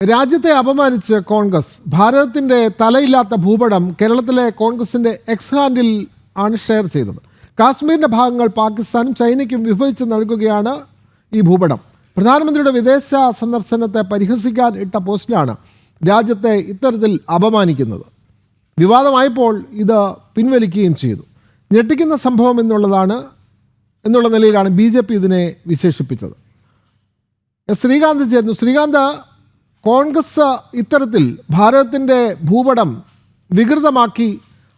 രാജ്യത്തെ അപമാനിച്ച് കോൺഗ്രസ്. ഭാരതത്തിൻ്റെ തലയില്ലാത്ത ഭൂപടം കേരളത്തിലെ കോൺഗ്രസിൻ്റെ എക്സ് ഹാൻഡിൽ ആണ് ഷെയർ ചെയ്തത്. കാശ്മീരിൻ്റെ ഭാഗങ്ങൾ പാകിസ്ഥാനും ചൈനയ്ക്കും വിഭജിച്ച് നൽകുകയാണ് ഈ ഭൂപടം. പ്രധാനമന്ത്രിയുടെ വിദേശ സന്ദർശനത്തെ പരിഹസിക്കാൻ ഇട്ട പോസ്റ്റിലാണ് രാജ്യത്തെ ഇത്തരത്തിൽ അപമാനിക്കുന്നത്. വിവാദമായപ്പോൾ ഇത് പിൻവലിക്കുകയും ചെയ്തു. ഞെട്ടിക്കുന്ന സംഭവം എന്നുള്ള നിലയിലാണ് BJP ഇതിനെ വിശേഷിപ്പിച്ചത്. ശ്രീകാന്ത് ചേർന്നു. ശ്രീകാന്ത്, കോൺഗ്രസ് ഇത്തരത്തിൽ ഭാരതത്തിൻ്റെ ഭൂപടം വികൃതമാക്കി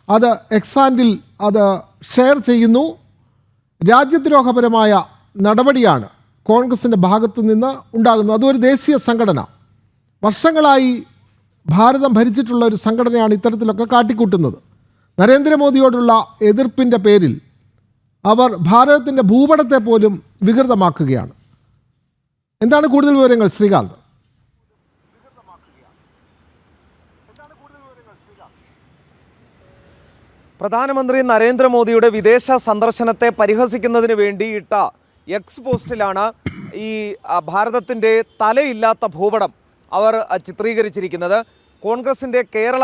അത് എക്സ് ഹാൻഡിൽ അത് ഷെയർ ചെയ്യുന്നു. രാജ്യദ്രോഹപരമായ നടപടിയാണ് കോൺഗ്രസിൻ്റെ ഭാഗത്തു നിന്ന് ഉണ്ടാകുന്നത്. അതൊരു ദേശീയ സംഘടന, വർഷങ്ങളായി ഭാരതം ഭരിച്ചിട്ടുള്ള ഒരു സംഘടനയാണ് ഇത്തരത്തിലൊക്കെ കാട്ടിക്കൂട്ടുന്നത്. നരേന്ദ്രമോദിയോടുള്ള എതിർപ്പിൻ്റെ പേരിൽ അവർ ഭാരതത്തിൻ്റെ ഭൂപടത്തെ പോലും വികൃതമാക്കുകയാണ്. എന്താണ് കൂടുതൽ വിവരങ്ങൾ ശ്രീകാന്ത്? പ്രധാനമന്ത്രി നരേന്ദ്രമോദിയുടെ വിദേശ സന്ദർശനത്തെ പരിഹസിക്കുന്നതിന് വേണ്ടിയിട്ട എക്സ് പോസ്റ്റിലാണ് ഈ ഭാരതത്തിൻ്റെ തലയില്ലാത്ത ഭൂപടം അവർ ചിത്രീകരിച്ചിരിക്കുന്നത്. കോൺഗ്രസിൻ്റെ കേരള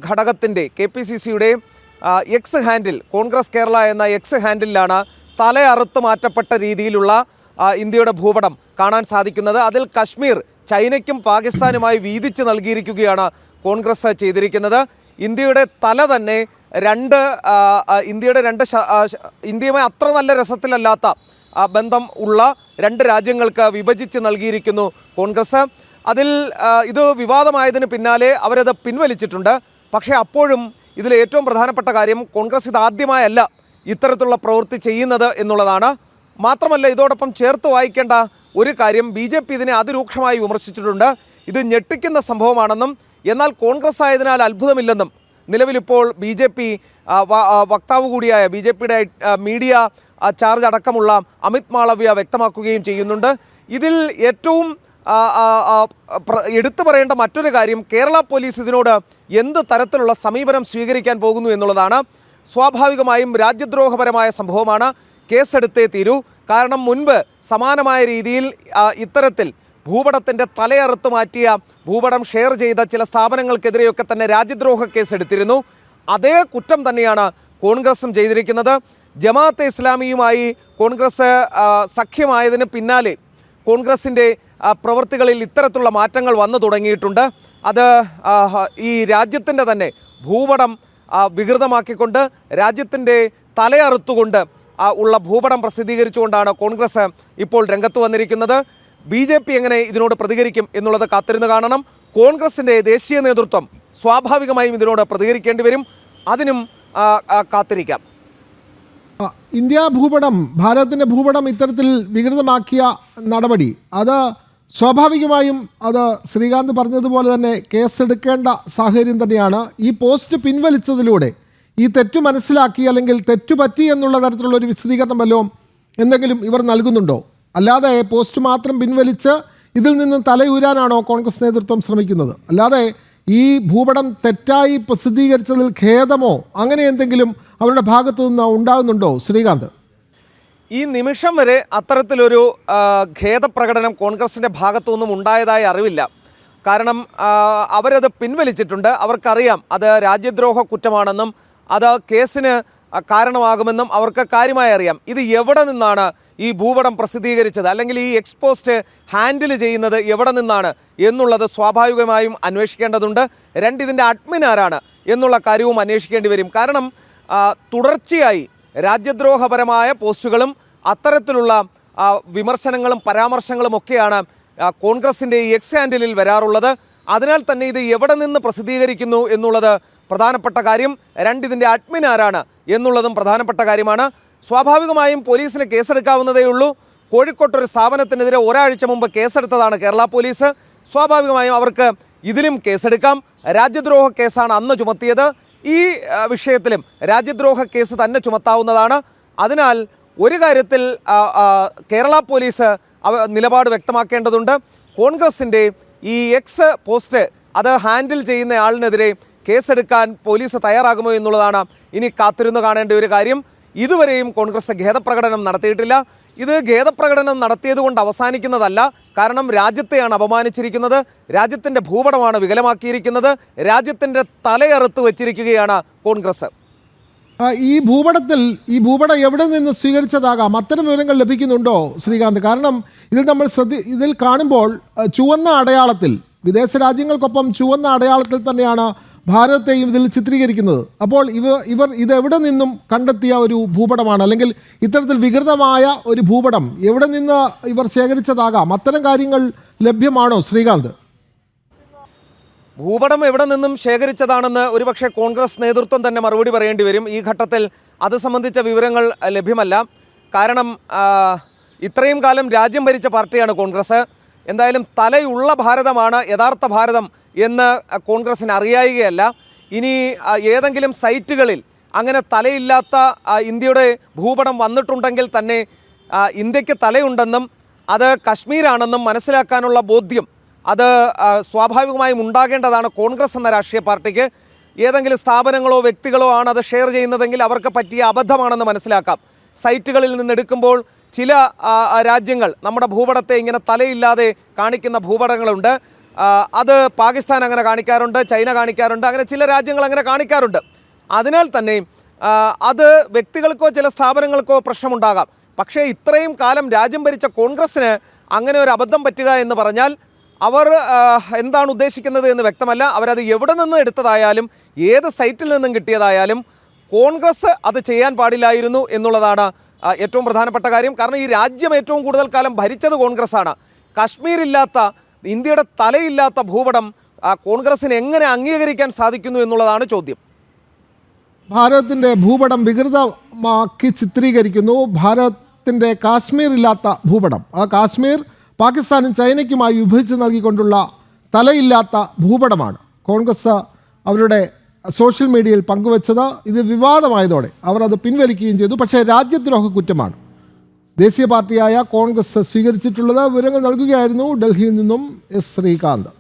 ഘടകത്തിൻ്റെ KPCCയുടെ എക്സ് ഹാൻഡിൽ, കോൺഗ്രസ് കേരള എന്ന എക്സ് ഹാൻഡിലാണ് തലയറുത്ത് മാറ്റപ്പെട്ട രീതിയിലുള്ള ഇന്ത്യയുടെ ഭൂപടം കാണാൻ സാധിക്കുന്നത്. അതിൽ കശ്മീർ ചൈനയ്ക്കും പാകിസ്ഥാനുമായി വീതിച്ച് നൽകിയിരിക്കുകയാണ് കോൺഗ്രസ് ചെയ്തിരിക്കുന്നത്. ഇന്ത്യയുടെ തല തന്നെ ഇന്ത്യയുമായി അത്ര നല്ല രസത്തിലല്ലാത്ത ബന്ധം ഉള്ള രണ്ട് രാജ്യങ്ങൾക്ക് വിഭജിച്ച് നൽകിയിരിക്കുന്നു കോൺഗ്രസ്. ഇത് വിവാദമായതിന് പിന്നാലെ അവരത് പിൻവലിച്ചിട്ടുണ്ട്. പക്ഷേ അപ്പോഴും ഇതിൽ ഏറ്റവും പ്രധാനപ്പെട്ട കാര്യം കോൺഗ്രസ് ഇതാദ്യമായല്ല ഇത്തരത്തിലുള്ള പ്രവൃത്തി ചെയ്യുന്നത് എന്നുള്ളതാണ്. മാത്രമല്ല, ഇതോടൊപ്പം ചേർത്ത് വായിക്കേണ്ട ഒരു കാര്യം, BJP ഇതിനെ അതിരൂക്ഷമായി വിമർശിച്ചിട്ടുണ്ട്. ഇത് ഞെട്ടിക്കുന്ന സംഭവമാണെന്നും എന്നാൽ കോൺഗ്രസ് ആയതിനാൽ അത്ഭുതമില്ലെന്നും നിലവിലിപ്പോൾ BJP വക്താവ് കൂടിയായ BJPയുടെ മീഡിയ ചാർജ് അടക്കമുള്ള അമിത് മാളവ്യ വ്യക്തമാക്കുകയും ചെയ്യുന്നുണ്ട്. ഇതിൽ ഏറ്റവും എടുത്തു പറയേണ്ട മറ്റൊരു കാര്യം, കേരള പോലീസ് ഇതിനോട് എന്ത് തരത്തിലുള്ള സമീപനം സ്വീകരിക്കാൻ പോകുന്നു എന്നുള്ളതാണ്. സ്വാഭാവികമായും രാജ്യദ്രോഹപരമായ സംഭവമാണ്, കേസെടുത്തേ തീരൂ. കാരണം മുൻപ് സമാനമായ രീതിയിൽ ഇത്തരത്തിൽ ഭൂപടത്തിൻ്റെ തലയറുത്ത് മാറ്റിയ ഭൂപടം ഷെയർ ചെയ്ത ചില സ്ഥാപനങ്ങൾക്കെതിരെയൊക്കെ തന്നെ രാജ്യദ്രോഹ കേസെടുത്തിരുന്നു. അതേ കുറ്റം തന്നെയാണ് കോൺഗ്രസും ചെയ്തിരിക്കുന്നത്. ജമാഅത്തെ ഇസ്ലാമിയുമായി കോൺഗ്രസ് സഖ്യമായതിന് പിന്നാലെ കോൺഗ്രസിൻ്റെ പ്രവൃത്തികളിൽ ഇത്തരത്തിലുള്ള മാറ്റങ്ങൾ വന്നു തുടങ്ങിയിട്ടുണ്ട്. അത് ഈ രാജ്യത്തിൻ്റെ തന്നെ ഭൂപടം വികൃതമാക്കിക്കൊണ്ട്, രാജ്യത്തിൻ്റെ തലയറുത്തുകൊണ്ട് ഉള്ള ഭൂപടം പ്രസിദ്ധീകരിച്ചുകൊണ്ടാണ് കോൺഗ്രസ് ഇപ്പോൾ രംഗത്ത് വന്നിരിക്കുന്നത്. BJP എങ്ങനെ ഇതിനോട് പ്രതികരിക്കും എന്നുള്ളത് കാത്തിരുന്ന് കാണണം. കോൺഗ്രസിൻ്റെ ദേശീയ നേതൃത്വം സ്വാഭാവികമായും ഇതിനോട് പ്രതികരിക്കേണ്ടി വരും. അതിനും കാത്തിരിക്കാം. ഇന്ത്യ ഭൂപടം, ഭാരതത്തിൻ്റെ ഭൂപടം ഇത്തരത്തിൽ വികൃതമാക്കിയ നടപടി, അത് സ്വാഭാവികമായും അത് ശ്രീകാന്ത് പറഞ്ഞതുപോലെ തന്നെ കേസെടുക്കേണ്ട സാഹചര്യം തന്നെയാണ്. ഈ പോസ്റ്റ് പിൻവലിച്ചതിലൂടെ ഈ തെറ്റു മനസ്സിലാക്കി അല്ലെങ്കിൽ തെറ്റുപറ്റി എന്നുള്ള തരത്തിലുള്ള ഒരു വിശദീകരണം വല്ലതും എന്തെങ്കിലും ഇവർ നൽകുന്നുണ്ടോ? അല്ലാതെ പോസ്റ്റ് മാത്രം പിൻവലിച്ച് ഇതിൽ നിന്നും തലയൂരാനാണോ കോൺഗ്രസ് നേതൃത്വം ശ്രമിക്കുന്നത്? അല്ലാതെ ഈ ഭൂപടം തെറ്റായി പ്രസിദ്ധീകരിച്ചതിൽ ഖേദമോ അങ്ങനെ എന്തെങ്കിലും അവരുടെ ഭാഗത്തു നിന്ന് ഉണ്ടാകുന്നുണ്ടോ ശ്രീകാന്ത്? ഈ നിമിഷം വരെ അത്തരത്തിലൊരു ഖേദപ്രകടനം കോൺഗ്രസിൻ്റെ ഭാഗത്തു നിന്നും ഉണ്ടായതായി അറിവില്ല. കാരണം അവരത് പിൻവലിച്ചിട്ടുണ്ട്. അവർക്കറിയാം അത് രാജ്യദ്രോഹ കുറ്റമാണെന്നും അത് കേസിന് കാരണമാകുമെന്നും അവർക്ക് കാര്യമായി അറിയാം. ഇത് എവിടെ നിന്നാണ് ഈ ഭൂപടം പ്രസിദ്ധീകരിച്ചത്, അല്ലെങ്കിൽ ഈ എക്സ്പോസ്റ്റ് ഹാൻഡിൽ ചെയ്യുന്നത് എവിടെ നിന്നാണ് എന്നുള്ളത് സ്വാഭാവികമായും അന്വേഷിക്കേണ്ടതുണ്ട്. ഇതിൻ്റെ അഡ്മിൻ ആരാണ് എന്നുള്ള കാര്യവും അന്വേഷിക്കേണ്ടി വരും. കാരണം തുടർച്ചയായി രാജ്യദ്രോഹപരമായ പോസ്റ്റുകളും അത്തരത്തിലുള്ള വിമർശനങ്ങളും പരാമർശങ്ങളും ഒക്കെയാണ് കോൺഗ്രസിൻ്റെ ഈ എക്സ് ഹാൻഡിലിൽ വരാറുള്ളത്. അതിനാൽ തന്നെ ഇത് എവിടെ നിന്ന് പ്രസിദ്ധീകരിക്കുന്നു എന്നുള്ളത് പ്രധാനപ്പെട്ട കാര്യം. ഇതിൻ്റെ അഡ്മിൻ ആരാണ് എന്നുള്ളതും പ്രധാനപ്പെട്ട കാര്യമാണ്. സ്വാഭാവികമായും പോലീസിന് കേസെടുക്കാവുന്നതേ ഉള്ളൂ. കോഴിക്കോട്ടൊരു സ്ഥാപനത്തിനെതിരെ ഒരാഴ്ച മുമ്പ് കേസെടുത്തതാണ് കേരള പോലീസ്. സ്വാഭാവികമായും അവർക്ക് ഇതിലും കേസെടുക്കാം. രാജ്യദ്രോഹ കേസാണ് അന്ന് ചുമത്തിയത്. ഈ വിഷയത്തിലും രാജ്യദ്രോഹ കേസ് തന്നെ ചുമത്താവുന്നതാണ്. അതിനാൽ ഒരു കാര്യത്തിൽ കേരള പോലീസ് നിലപാട് വ്യക്തമാക്കേണ്ടതുണ്ട്. കോൺഗ്രസിൻ്റെ ഈ എക്സ് പോസ്റ്റ് അത് ഹാൻഡിൽ ചെയ്യുന്ന ആളിനെതിരെ കേസെടുക്കാൻ പോലീസ് തയ്യാറാകുമോ എന്നുള്ളതാണ് ഇനി കാത്തിരുന്ന് കാണേണ്ട ഒരു കാര്യം. ഇതുവരെയും കോൺഗ്രസ് ഖേദപ്രകടനം നടത്തിയിട്ടില്ല. ഇത് ഖേദപ്രകടനം നടത്തിയത് കൊണ്ട് അവസാനിക്കുന്നതല്ല. കാരണം രാജ്യത്തെയാണ് അപമാനിച്ചിരിക്കുന്നത്, രാജ്യത്തിൻ്റെ ഭൂപടമാണ് വികലമാക്കിയിരിക്കുന്നത്, രാജ്യത്തിൻ്റെ തലയറുത്ത് വച്ചിരിക്കുകയാണ് കോൺഗ്രസ്. ഈ ഭൂപടം എവിടെ നിന്ന് സ്വീകരിച്ചതാകാം? അത്തരം വിവരങ്ങൾ ലഭിക്കുന്നുണ്ടോ ശ്രീകാന്ത്? കാരണം ഇതിൽ കാണുമ്പോൾ ചുവന്ന അടയാളത്തിൽ, വിദേശ രാജ്യങ്ങൾക്കൊപ്പം ചുവന്ന അടയാളത്തിൽ തന്നെയാണ് ഭാരതത്തെയും ഇതിൽ ചിത്രീകരിക്കുന്നത്. അപ്പോൾ ഇവർ ഇതെവിടെ നിന്നും കണ്ടെത്തിയ ഒരു ഭൂപടമാണ്, അല്ലെങ്കിൽ ഇത്തരത്തിൽ വികൃതമായ ഒരു ഭൂപടം എവിടെ നിന്ന് ഇവർ ശേഖരിച്ചതാകാം? അത്തരം കാര്യങ്ങൾ ലഭ്യമാണോ ശ്രീകാന്ത്? ഭൂപടം എവിടെ നിന്നും ശേഖരിച്ചതാണെന്ന് ഒരുപക്ഷെ കോൺഗ്രസ് നേതൃത്വം തന്നെ മറുപടി പറയേണ്ടി വരും. ഈ ഘട്ടത്തിൽ അത് സംബന്ധിച്ച വിവരങ്ങൾ ലഭ്യമല്ല. കാരണം ഇത്രയും കാലം രാജ്യം ഭരിച്ച പാർട്ടിയാണ് കോൺഗ്രസ്. എന്തായാലും തലയുള്ള ഭാരതമാണ് യഥാർത്ഥ ഭാരതം എന്ന് കോൺഗ്രസിന് അറിയായികയല്ല. ഇനി ഏതെങ്കിലും സൈറ്റുകളിൽ അങ്ങനെ തലയില്ലാത്ത ഇന്ത്യയുടെ ഭൂപടം വന്നിട്ടുണ്ടെങ്കിൽ തന്നെ ഇന്ത്യക്ക് തലയുണ്ടെന്നും അത് കശ്മീരാണെന്നും മനസ്സിലാക്കാനുള്ള ബോധ്യം അത് സ്വാഭാവികമായും ഉണ്ടാകേണ്ടതാണ് കോൺഗ്രസ് എന്ന രാഷ്ട്രീയ പാർട്ടിക്ക്. ഏതെങ്കിലും സ്ഥാപനങ്ങളോ വ്യക്തികളോ ആണ് അത് ഷെയർ ചെയ്യുന്നതെങ്കിൽ അവർക്ക് പറ്റിയ അബദ്ധമാണെന്ന് മനസ്സിലാക്കാം. സൈറ്റുകളിൽ നിന്നെടുക്കുമ്പോൾ ചില രാജ്യങ്ങൾ നമ്മുടെ ഭൂപടത്തെ ഇങ്ങനെ തലയില്ലാതെ കാണിക്കുന്ന ഭൂപടങ്ങളുണ്ട്. അത് പാകിസ്ഥാൻ അങ്ങനെ കാണിക്കാറുണ്ട്, ചൈന കാണിക്കാറുണ്ട്, അങ്ങനെ ചില രാജ്യങ്ങൾ അങ്ങനെ കാണിക്കാറുണ്ട്. അതിനാൽ തന്നെ അത് വ്യക്തികൾക്കോ ചില സ്ഥാപനങ്ങൾക്കോ പ്രശ്നമുണ്ടാകാം. പക്ഷേ ഇത്രയും കാലം രാജ്യം ഭരിച്ച കോൺഗ്രസ്സിന് അങ്ങനെ ഒരു അബദ്ധം പറ്റുക എന്ന് പറഞ്ഞാൽ അവർ എന്താണ് ഉദ്ദേശിക്കുന്നത് എന്ന് വ്യക്തമല്ല. അവരത് എവിടെ നിന്ന് എടുത്തതായാലും ഏത് സൈറ്റിൽ നിന്നും കിട്ടിയതായാലും കോൺഗ്രസ് അത് ചെയ്യാൻ പാടില്ലായിരുന്നു എന്നുള്ളതാണ് ഏറ്റവും പ്രധാനപ്പെട്ട കാര്യം. കാരണം ഈ രാജ്യം ഏറ്റവും കൂടുതൽ കാലം ഭരിച്ചത് കോൺഗ്രസ്സാണ്. കശ്മീരില്ലാത്ത, ഇന്ത്യയുടെ തലയില്ലാത്ത ഭൂപടം കോൺഗ്രസിന് എങ്ങനെ അംഗീകരിക്കാൻ സാധിക്കുന്നു എന്നുള്ളതാണ് ചോദ്യം. ഭാരതത്തിൻ്റെ ഭൂപടം വികൃതമാക്കി ചിത്രീകരിക്കുന്നു. ഭാരതത്തിൻ്റെ കാശ്മീർ ഇല്ലാത്ത ഭൂപടം, ആ കാശ്മീർ പാകിസ്ഥാനും ചൈനയ്ക്കുമായി വിഭജിച്ച് നൽകിക്കൊണ്ടുള്ള തലയില്ലാത്ത ഭൂപടമാണ് കോൺഗ്രസ് അവരുടെ സോഷ്യൽ മീഡിയയിൽ പങ്കുവച്ചത്. ഇത് വിവാദമായതോടെ അവർ അത് പിൻവലിക്കുകയും ചെയ്തു. പക്ഷേ രാജ്യദ്രോഹ കുറ്റമാണ് ദേശീയ പാർട്ടിയായ കോൺഗ്രസ് സ്വീകരിച്ചിട്ടുള്ളത്. വിവരങ്ങൾ നൽകുകയായിരുന്നു ഡൽഹിയിൽ നിന്നും എസ് ശ്രീകാന്ത്.